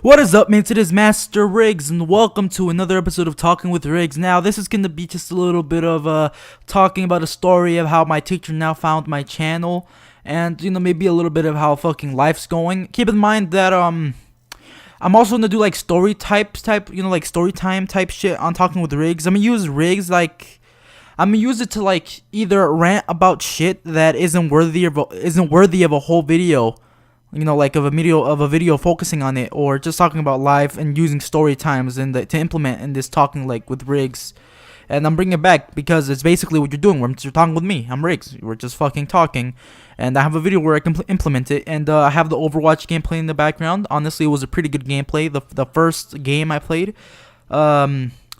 What is up, mates? It is Master Rigz, and welcome to another episode of Talking with Rigz. Now, this is going to be just a little bit of talking about a story of how my teacher now found my channel, and maybe a little bit of how fucking life's going. Keep in mind that I'm also gonna do like story time type shit on Talking with Rigz. I'm gonna use Rigz I'm gonna use it to like either rant about shit that isn't worthy of a whole video. Like of a video focusing on it, or just talking about life and using story times and to implement in this talking like with Rigz. And I'm bringing it back because it's basically what you're doing. You're talking with me. I'm Rigz. We're just fucking talking, and I have a video where I can implement it. And I have the Overwatch gameplay in the background. Honestly, it was a pretty good gameplay. The first game I played,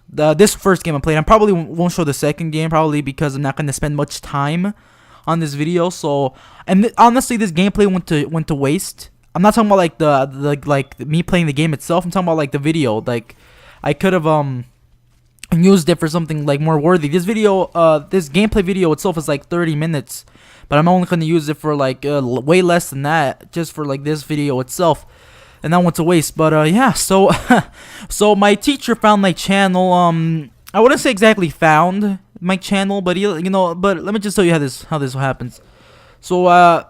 this first game I played, I probably won't show the second game, probably because I'm not gonna spend much time on this video. So, and honestly, this gameplay went to waste. I'm not talking about like the me playing the game itself. I'm talking about like the video. Like I could have used it for something like more worthy. This gameplay video itself is like 30 minutes, but I'm only gonna use it for like way less than that, just for like this video itself, and that went to waste. But yeah, so so my teacher found my channel. I wouldn't say exactly found my channel, but but let me just tell you how this happens. So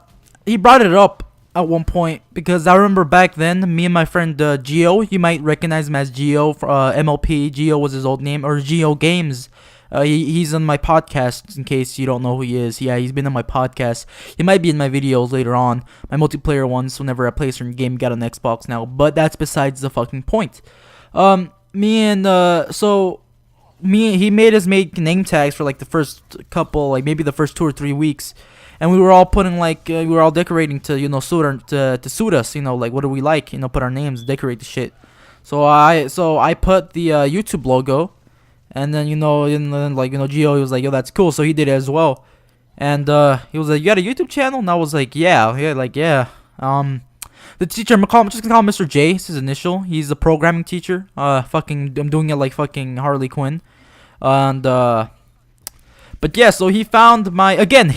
he brought it up at one point because I remember back then, me and my friend Geo, you might recognize him as Geo, MLP. Geo was his old name, or Geo Games. He's on my podcast, in case you don't know who he is. Yeah, he's been on my podcast. He might be in my videos later on, my multiplayer ones, whenever I play a certain game. Got an Xbox now, but that's besides the fucking point. He made us make name tags for like the first couple, like maybe the first 2 or 3 weeks, and we were all putting like we were all decorating to suit us, like what do we like, put our names, decorate the shit. So I put the YouTube logo, and then Gio, he was like, yo, that's cool, so he did it as well. And he was like, you got a YouTube channel? And I was like, yeah. The teacher, I'm just gonna call him Mr. J. It's his initial. He's a programming teacher. I'm doing it like fucking Harley Quinn. And but yeah, so he found my, again,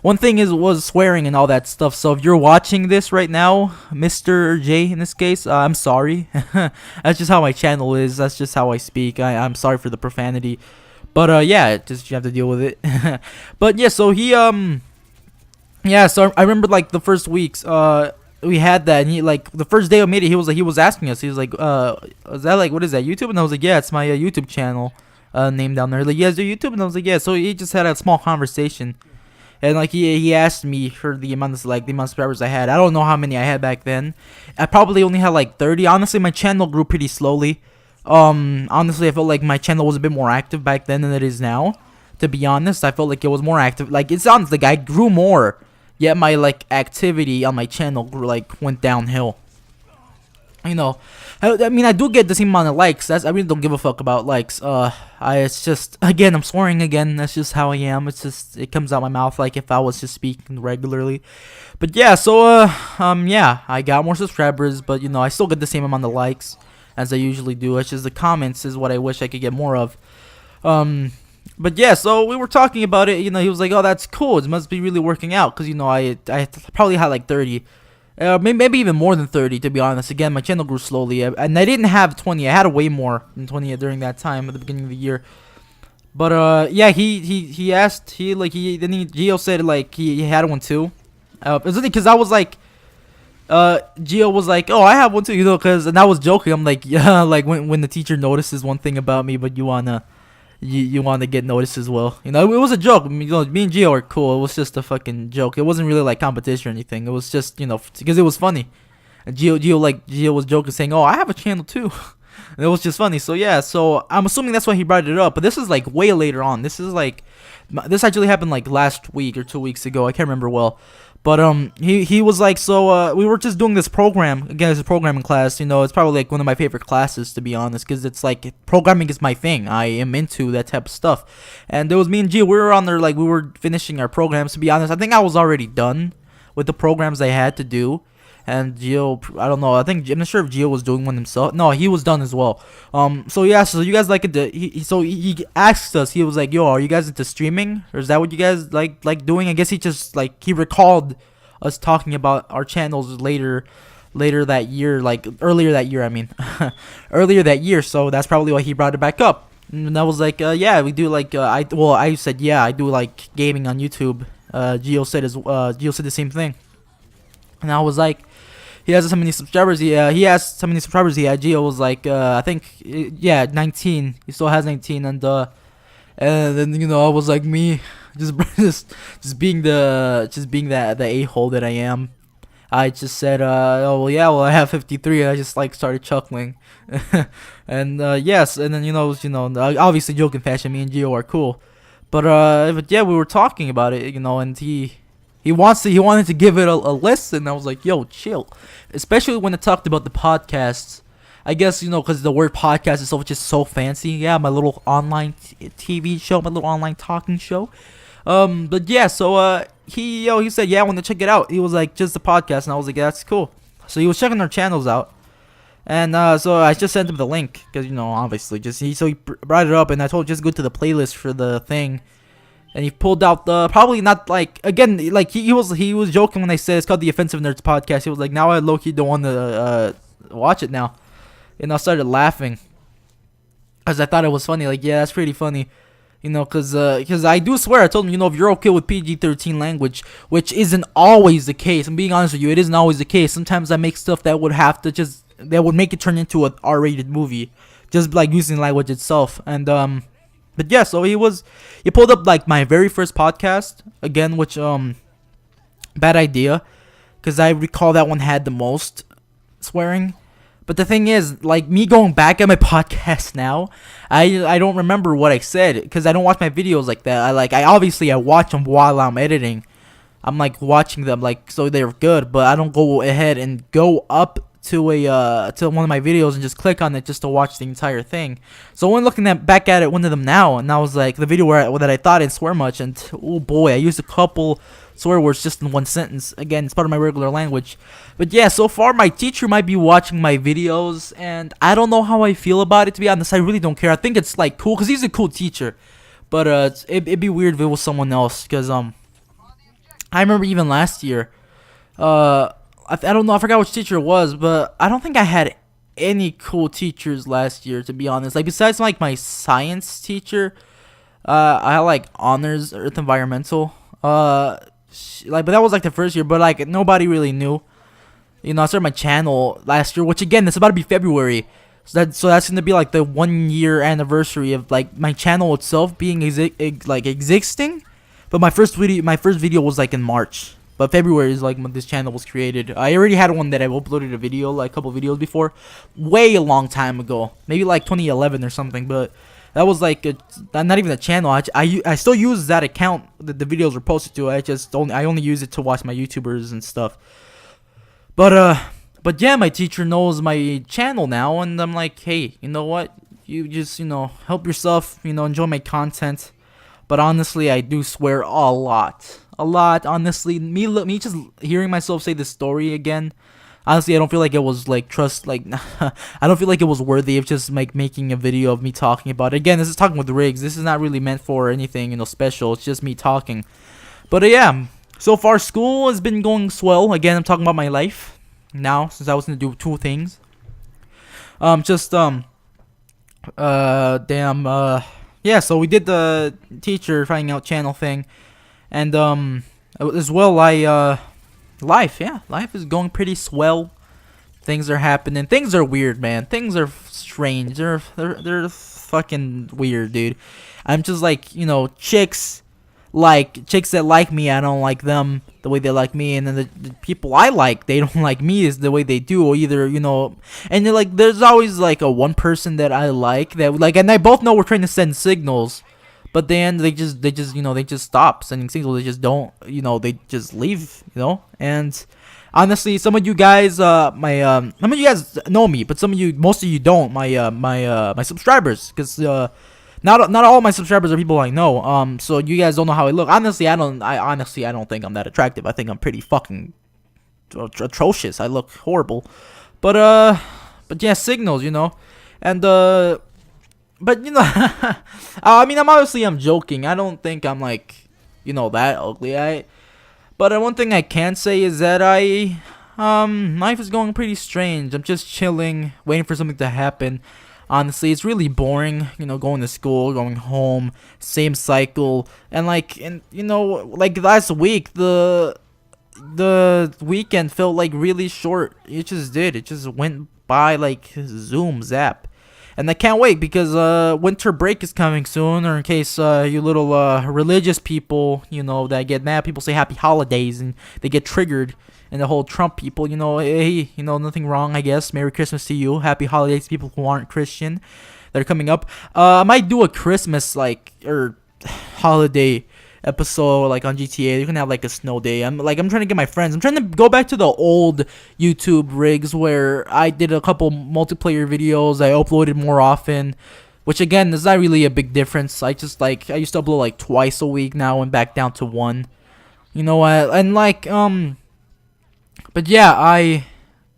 one thing was swearing and all that stuff. So if you're watching this right now, Mr. J in this case, I'm sorry. That's just how my channel is. That's just how I speak. I'm sorry for the profanity. But yeah, just you have to deal with it. But yeah, so he so I remember like the first weeks we had that, and he, like, the first day I made it, he was asking us, he was like, is that like, what is that, YouTube? And I was like, yeah, it's my YouTube channel name down there. Like, you guys do YouTube? And I was like, yeah. So he just had a small conversation, and like he asked me for the amount of subscribers I had. I don't know how many I had back then. I probably only had like 30. Honestly, my channel grew pretty slowly. Honestly, I felt like my channel was a bit more active back then than it is now. To be honest, I felt like it was more active. Like, it sounds like I grew more, yet my like activity on my channel went downhill. I mean, I do get the same amount of likes. I really don't give a fuck about likes. It's just, again, I'm swearing again. That's just how I am. It's just, it comes out my mouth like if I was just speaking regularly. But yeah, so yeah, I got more subscribers, but I still get the same amount of likes as I usually do. It's just the comments is what I wish I could get more of. But yeah, so we were talking about it. He was like, "Oh, that's cool. It must be really working out." Because I probably had like 30, maybe even more than 30, to be honest. Again, my channel grew slowly, and I didn't have 20. I had way more than 20 during that time at the beginning of the year. But yeah, he asked, Gio said like he had one too. It was because I was like, Gio was like, "Oh, I have one too," and I was joking. I'm like, yeah, like when the teacher notices one thing about me, but you want to get noticed as well. It was a joke. Me and Gio are cool. It was just a fucking joke. It wasn't really like competition or anything. It was just, because it was funny. And Gio was joking, saying, "Oh, I have a channel too." And it was just funny. So yeah, so I'm assuming that's why he brought it up. But this is like way later on. This actually happened like last week or 2 weeks ago. I can't remember well. But he was like, so we were just doing this program. Again, it's a programming class. It's probably like one of my favorite classes, to be honest, because it's like programming is my thing. I am into that type of stuff. And there was me and Gio. We were on there, like, we were finishing our programs. To be honest, I think I was already done with the programs I had to do. And Gio, I don't know. I'm not sure if Gio was doing one himself. No, he was done as well. So yeah, so you guys like it? He asked us. He was like, "Yo, are you guys into streaming? Or is that what you guys like doing?" I guess he just he recalled us talking about our channels later, later that year, like earlier that year. I mean, earlier that year. So that's probably why he brought it back up. And I was like, yeah, we do like I said, yeah, I do like gaming on YouTube. Gio said the same thing, and I was like, he has so many subscribers. He has so many subscribers. Gio was like, I think, yeah, 19. He still has 19, and then I was like me, just just being the a-hole that I am. I just said, oh well, yeah, well I have 53, and I just like started chuckling, and yes, and then obviously joking fashion, me and Gio are cool, but yeah, we were talking about it, and he wanted to give it a listen. I was like, yo, chill, especially when it talked about the podcasts. I guess because the word podcast is just so fancy. Yeah, my little online TV show, my little online talking show. But yeah, so he said, yeah, I want to check it out. He was like, just the podcast, and I was like, yeah, that's cool. So he was checking our channels out, and so I just sent him the link because obviously he brought it up, and I told him just go to the playlist for the thing, and he pulled out the probably not like again like he was joking when I said it's called the Offensive Nerds Podcast. He was like, now I low key don't want to watch it now, and I started laughing because I thought it was funny. Like, yeah, that's pretty funny. Because I do swear, I told him, if you're okay with PG-13 language, which isn't always the case. I'm being honest with you, it isn't always the case. Sometimes I make stuff that would make it turn into an R-rated movie, just like using language itself. And but yeah, so he pulled up like my very first podcast again, which bad idea, because I recall that one had the most swearing. But the thing is, like, me going back at my podcast now, I don't remember what I said because I don't watch my videos like that. I watch them while I'm editing. I'm like watching them like so they're good, but I don't go ahead and go up to one of my videos and just click on it just to watch the entire thing. So when looking back at one of them now, and I was like the video that I thought I didn't swear much, and oh boy, I used a couple swear words just in one sentence. Again, it's part of my regular language. But yeah, so far my teacher might be watching my videos, and I don't know how I feel about it, to be honest. I really don't care. I think it's like cool because he's a cool teacher, but it'd be weird if it was someone else, because I remember even last year, I don't know, I forgot which teacher it was, but I don't think I had any cool teachers last year, to be honest. Like, besides like my science teacher, I had like honors earth environmental, but that was like the first year, but like nobody really knew. I started my channel last year, which again, it's about to be February, so that's gonna be like the 1 year anniversary of like my channel itself being existing. But my first video was like in March, but February is like when this channel was created. I already had one that I uploaded a video, like a couple videos before, way a long time ago, maybe like 2011 or something, but that was like not even a channel. I still use that account that the videos were posted to. I only use it to watch my YouTubers and stuff. But yeah, my teacher knows my channel now, and I'm like, hey, you know what? You just help yourself. Enjoy my content. But honestly, I do swear a lot. Honestly, me just hearing myself say this story again. Honestly, I don't feel like it was like I don't feel like it was worthy of just like making a video of me talking about it. Again, this is talking with Rigz. This is not really meant for anything special. It's just me talking. But yeah, so far school has been going swell. Again, I'm talking about my life now since I was gonna do two things. Yeah. So we did the teacher finding out channel thing, and as well life is going pretty swell. Things are happening. Things are weird, man. Things are strange. They're fucking weird, dude. I'm just like, chicks that like me, I don't like them the way they like me, and then the people I like, they don't like me is the way they do, or either, and like there's always like a one person that I like that like, and I both know we're trying to send signals, but then they just stop sending signals. They just don't, they just leave, and honestly, some of you guys, some of you guys know me, but most of you don't. My subscribers, because not all my subscribers are people I know. So you guys don't know how I look. Honestly, I don't think I'm that attractive. I think I'm pretty fucking atrocious. I look horrible, but yeah, signals, and but I mean, I'm joking. I don't think I'm like, that ugly. But one thing I can say is that life is going pretty strange. I'm just chilling, waiting for something to happen. Honestly, it's really boring, going to school, going home, same cycle. And like last week, the weekend felt like really short. It just did. It just went by like zoom zap. And I can't wait because winter break is coming soon. Or in case you little religious people, that get mad, people say happy holidays and they get triggered. And the whole Trump people, hey, nothing wrong, I guess. Merry Christmas to you. Happy holidays to people who aren't Christian that are coming up. I might do a Christmas or holiday episode like on GTA. You're gonna have like a snow day. I'm trying to get my friends. I'm trying to go back to the old YouTube Rigz where I did a couple multiplayer videos. I uploaded more often, which again is not really a big difference. I used to upload like twice a week. Now I'm back down to one. But yeah, I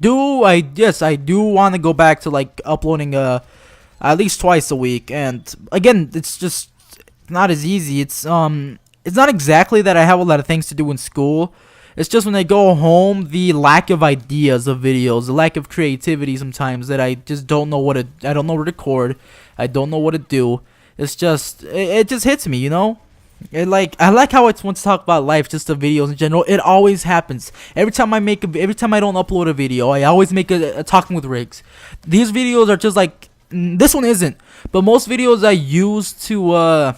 do want to go back to like uploading at least twice a week. And again, it's just not as easy. It's not exactly that I have a lot of things to do in school. It's just when I go home, the lack of ideas of videos, the lack of creativity sometimes that I just don't know I don't know where to record. I don't know what to do. It's just, it just hits me, I like how I want to talk about life, just the videos in general. It always happens. Every time I don't upload a video, I always make a talking with Rigz. These videos are just like, this one isn't, but most videos I use to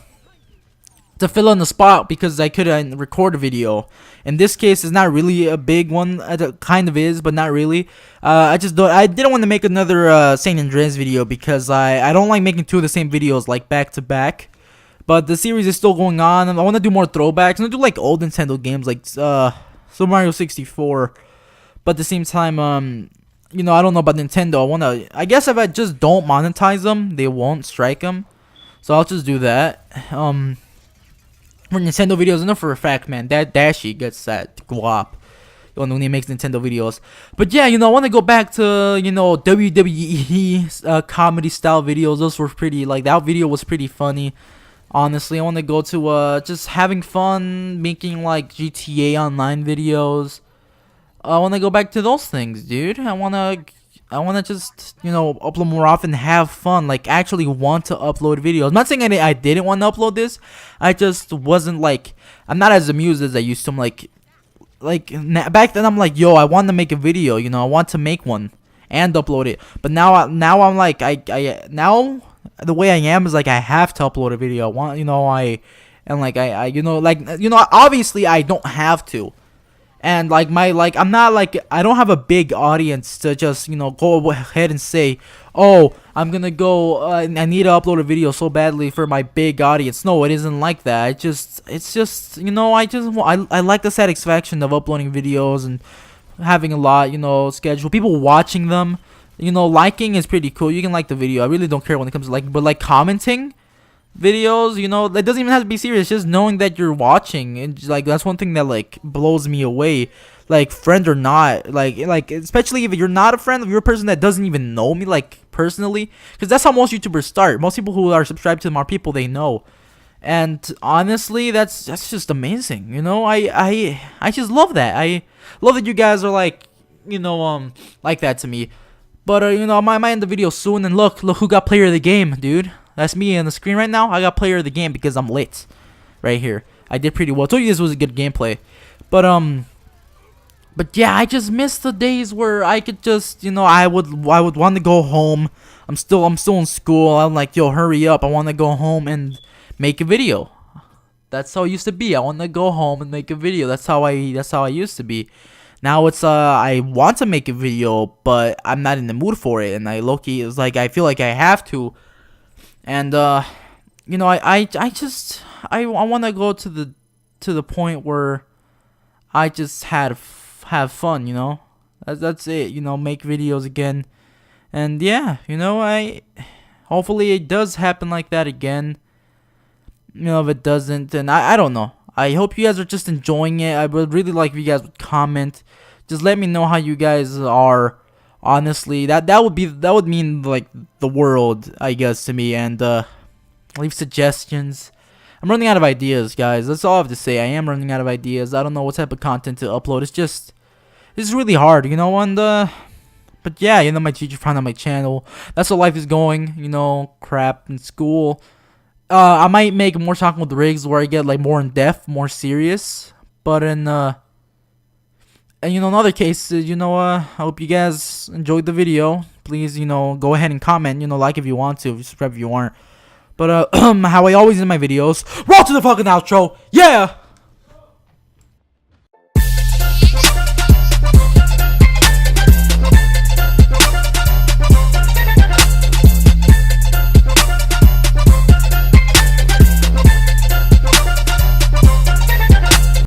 fill in the spot because I couldn't record a video. In this case, it's not really a big one. It kind of is, but not really. I didn't want to make another San Andreas video because I don't like making two of the same videos like back to back. But the series is still going on, and I want to do more throwbacks. I'm gonna do like old Nintendo games, like Super Mario 64. But at the same time, I don't know about Nintendo. I guess if I just don't monetize them, they won't strike them. So I'll just do that. For Nintendo videos, I know for a fact, man, that Dashi gets that guap when he makes Nintendo videos. But yeah, I want to go back to WWE comedy style videos. Those were pretty, like, that video was pretty funny. Honestly, I want to go to just having fun, making like GTA Online videos. I want to go back to those things, dude. I want to just, upload more often, have fun, like actually want to upload videos. I'm not saying I didn't want to upload this. I just wasn't like, I'm not as amused as I used to. I'm like back then I'm like, yo, I want to make a video, I want to make one and upload it. But now I'm like, now the way I am is like I have to upload a video. Obviously I don't have to. And like I'm not like, I don't have a big audience to just, go ahead and say, "Oh, I'm going to go I need to upload a video so badly for my big audience." No, it isn't like that. It's just, I like the satisfaction of uploading videos and having a lot, schedule, people watching them. Liking is pretty cool. You can like the video. I really don't care when it comes to like, but like commenting videos, that doesn't even have to be serious. Just knowing that you're watching, and like that's one thing that like blows me away. Like friend or not, like especially if you're not a friend, if you're a person that doesn't even know me like personally, because that's how most YouTubers start. Most people who are subscribed to them are people they know. And honestly, that's just amazing. I just love that. I love that you guys are like, like that to me. But I might end the video soon. And look who got player of the game, dude. That's me on the screen right now. I got player of the game because I'm lit, right here. I did pretty well. I told you this was a good gameplay, but yeah, I just miss the days where I could just, I would want to go home. I'm still in school. I'm like, yo, hurry up. I want to go home and make a video. That's how it used to be. I want to go home and make a video. That's how I used to be. Now it's I want to make a video, but I'm not in the mood for it, and I low-key is like I feel like I have to, and I want to go to the point where I just have fun, that's it, make videos again, and yeah, hopefully it does happen like that again. If it doesn't, then I don't know. I hope you guys are just enjoying it. I would really like if you guys would comment. Just let me know how you guys are. Honestly, that would mean like the world, I guess, to me. And leave suggestions. I'm running out of ideas, guys. That's all I have to say. I am running out of ideas. I don't know what type of content to upload. It's really hard, you know, and but yeah, you know, my teacher found out my channel. That's how life is going, you know, crap in school. I might make more talking with the Rigz where I get like more in depth, more serious. But in and you know, in other cases, you know, I hope you guys enjoyed the video. Please, you know, go ahead and comment, you know, like if you want to, subscribe if you aren't. But how I always end my videos, roll to the fucking outro. Yeah.